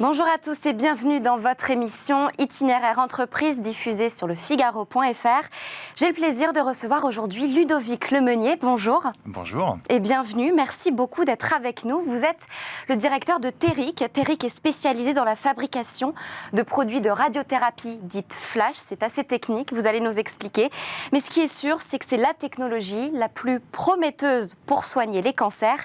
Bonjour à tous et bienvenue dans votre émission Itinéraire Entreprise diffusée sur le Figaro.fr. J'ai le plaisir de recevoir aujourd'hui Ludovic Lemeunier. Bonjour. Bonjour. Et bienvenue. Merci beaucoup d'être avec nous. Vous êtes le directeur de Teric. Teric est spécialisé dans la fabrication de produits de radiothérapie dite flash. C'est assez technique, vous allez nous expliquer. Mais ce qui est sûr, c'est que c'est la technologie la plus prometteuse pour soigner les cancers.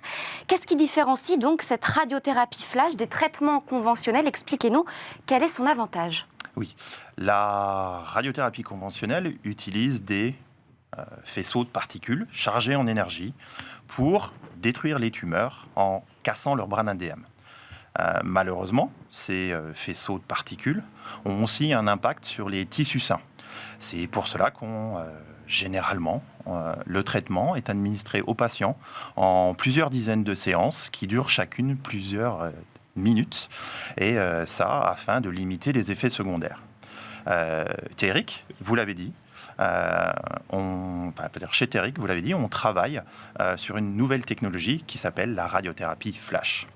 Qu'est-ce qui différencie donc cette radiothérapie flash des traitements conventionnels? Expliquez-nous quel est son avantage. Oui, la radiothérapie conventionnelle utilise des faisceaux de particules chargés en énergie pour détruire les tumeurs en cassant leur brin d'ADN. Malheureusement, ces faisceaux de particules ont aussi un impact sur les tissus sains. C'est pour cela généralement, le traitement est administré aux patients en plusieurs dizaines de séances qui durent chacune plusieurs minutes, et ça afin de limiter les effets secondaires. Teric, vous l'avez dit, chez Teric, vous l'avez dit, on travaille sur une nouvelle technologie qui s'appelle la radiothérapie flash.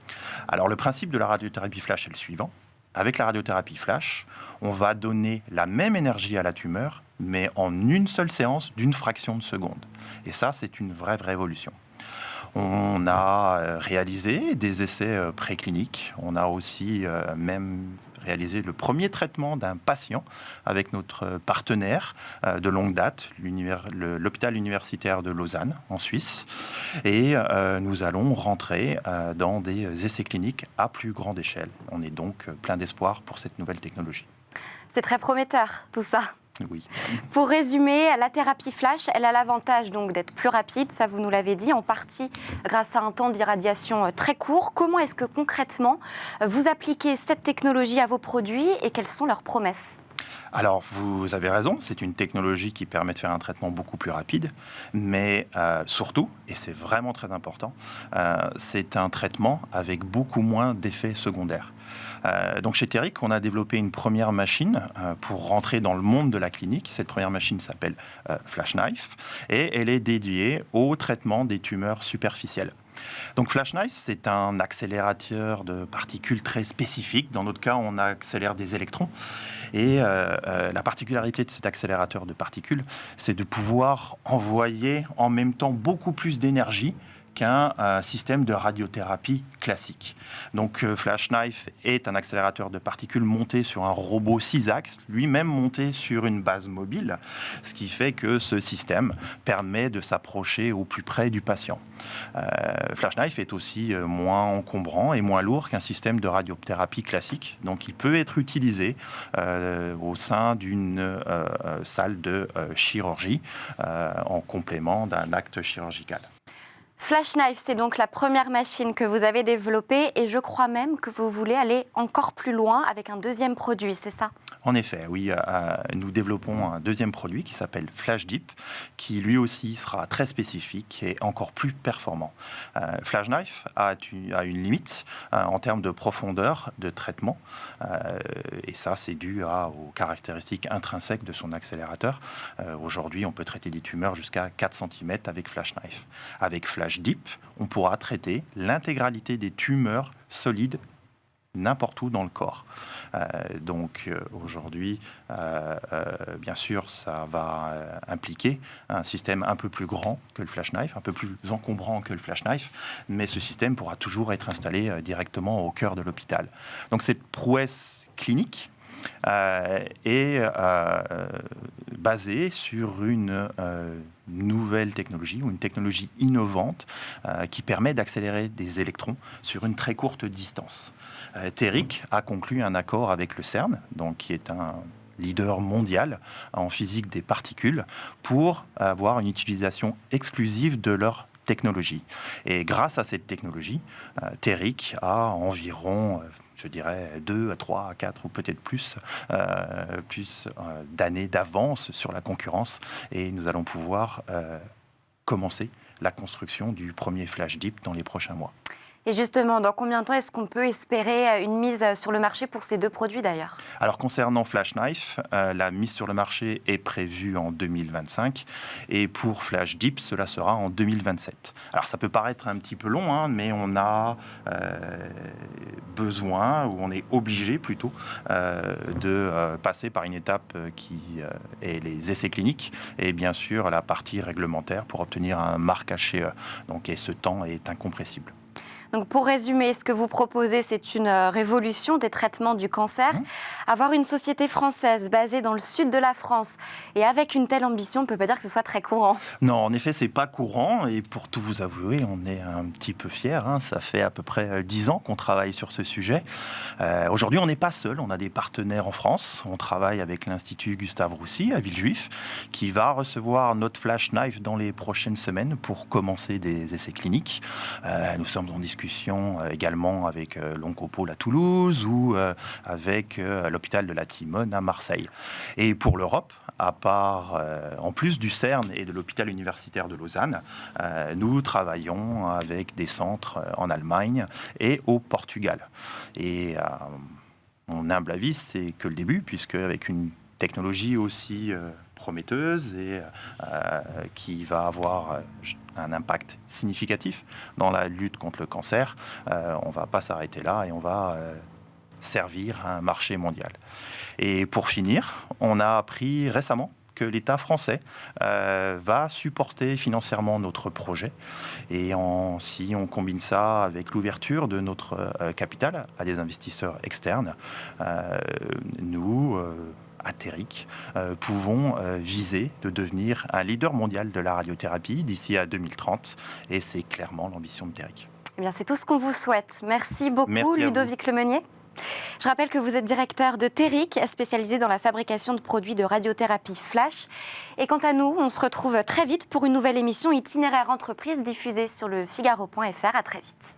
Alors le principe de la radiothérapie flash est le suivant. Avec la radiothérapie flash, on va donner la même énergie à la tumeur, mais en une seule séance d'une fraction de seconde. Et ça, c'est une vraie révolution. On a réalisé des essais précliniques. On a aussi même réalisé le premier traitement d'un patient avec notre partenaire de longue date, l'hôpital universitaire de Lausanne, en Suisse. Et nous allons rentrer dans des essais cliniques à plus grande échelle. On est donc plein d'espoir pour cette nouvelle technologie. C'est très prometteur, tout ça. Oui. Pour résumer, la thérapie flash, elle a l'avantage donc d'être plus rapide, ça vous nous l'avez dit, en partie grâce à un temps d'irradiation très court. Comment est-ce que concrètement vous appliquez cette technologie à vos produits et quelles sont leurs promesses ? Alors, vous avez raison, c'est une technologie qui permet de faire un traitement beaucoup plus rapide, mais surtout, et c'est vraiment très important, c'est un traitement avec beaucoup moins d'effets secondaires. Donc chez Teric, on a développé une première machine pour rentrer dans le monde de la clinique. Cette première machine s'appelle Flash Knife et elle est dédiée au traitement des tumeurs superficielles. Donc Flash Knife, c'est un accélérateur de particules très spécifique. Dans notre cas, on accélère des électrons. Et la particularité de cet accélérateur de particules, c'est de pouvoir envoyer en même temps beaucoup plus d'énergie qu'un système de radiothérapie classique. Donc Flash Knife est un accélérateur de particules monté sur un robot 6 axes, lui-même monté sur une base mobile, ce qui fait que ce système permet de s'approcher au plus près du patient. Flash Knife est aussi moins encombrant et moins lourd qu'un système de radiothérapie classique, donc il peut être utilisé au sein d'une salle de chirurgie en complément d'un acte chirurgical. Flash Knife, c'est donc la première machine que vous avez développée et je crois même que vous voulez aller encore plus loin avec un deuxième produit, c'est ça ? En effet, oui, nous développons un deuxième produit qui s'appelle Flash Deep, qui lui aussi sera très spécifique et encore plus performant. Flash Knife a une limite en termes de profondeur de traitement, et ça c'est dû aux caractéristiques intrinsèques de son accélérateur. Aujourd'hui, on peut traiter des tumeurs jusqu'à 4 cm avec Flash Knife. Avec Flash Deep, on pourra traiter l'intégralité des tumeurs solides n'importe où dans le corps. Donc aujourd'hui, bien sûr, ça va impliquer un système un peu plus grand que le Flash Knife, un peu plus encombrant que le Flash Knife, mais ce système pourra toujours être installé directement au cœur de l'hôpital. Donc cette prouesse clinique est basée sur une nouvelle technologie ou une technologie innovante qui permet d'accélérer des électrons sur une très courte distance. Teric a conclu un accord avec le CERN, donc qui est un leader mondial en physique des particules, pour avoir une utilisation exclusive de leur technologie. Et grâce à cette technologie, Teric a environ, je dirais, 2 à 3 à 4 ou peut-être plus d'années d'avance sur la concurrence, et nous allons pouvoir commencer la construction du premier Flash Deep dans les prochains mois. Et justement, dans combien de temps est-ce qu'on peut espérer une mise sur le marché pour ces deux produits d'ailleurs? Alors concernant Flash Knife, la mise sur le marché est prévue en 2025 et pour Flash Deep, cela sera en 2027. Alors ça peut paraître un petit peu long, mais on a besoin, ou on est obligé plutôt, de passer par une étape qui est les essais cliniques et bien sûr la partie réglementaire pour obtenir un marque HCE. Donc, et ce temps est incompressible. Donc pour résumer, ce que vous proposez, c'est une révolution des traitements du cancer. Avoir une société française basée dans le sud de la France et avec une telle ambition, on ne peut pas dire que ce soit très courant. Non, en effet, c'est pas courant et pour tout vous avouer, on est un petit peu fiers. Ça fait à peu près 10 ans qu'on travaille sur ce sujet. Aujourd'hui, on n'est pas seul, on a des partenaires en France. On travaille avec l'Institut Gustave Roussy à Villejuif qui va recevoir notre Flash Knife dans les prochaines semaines pour commencer des essais cliniques. Nous sommes en discussion également avec l'Oncopole à Toulouse ou avec l'hôpital de la Timone à Marseille. Et pour l'Europe, à part, en plus du CERN et de l'hôpital universitaire de Lausanne, nous travaillons avec des centres en Allemagne et au Portugal. Et mon humble avis, c'est que le début, puisque avec une technologie aussi prometteuse et qui va avoir un impact significatif dans la lutte contre le cancer, on ne va pas s'arrêter là et on va servir un marché mondial. Et pour finir, on a appris récemment que l'État français va supporter financièrement notre projet. Et si on combine ça avec l'ouverture de notre capital à des investisseurs externes, nous... à Teric, pouvons viser de devenir un leader mondial de la radiothérapie d'ici à 2030. Et c'est clairement l'ambition de Teric. Eh bien, c'est tout ce qu'on vous souhaite. Merci beaucoup, Merci Ludovic Lemeunier. Je rappelle que vous êtes directeur de Teric, spécialisé dans la fabrication de produits de radiothérapie Flash. Et quant à nous, on se retrouve très vite pour une nouvelle émission Itinéraire Entreprise diffusée sur le Figaro.fr. À très vite.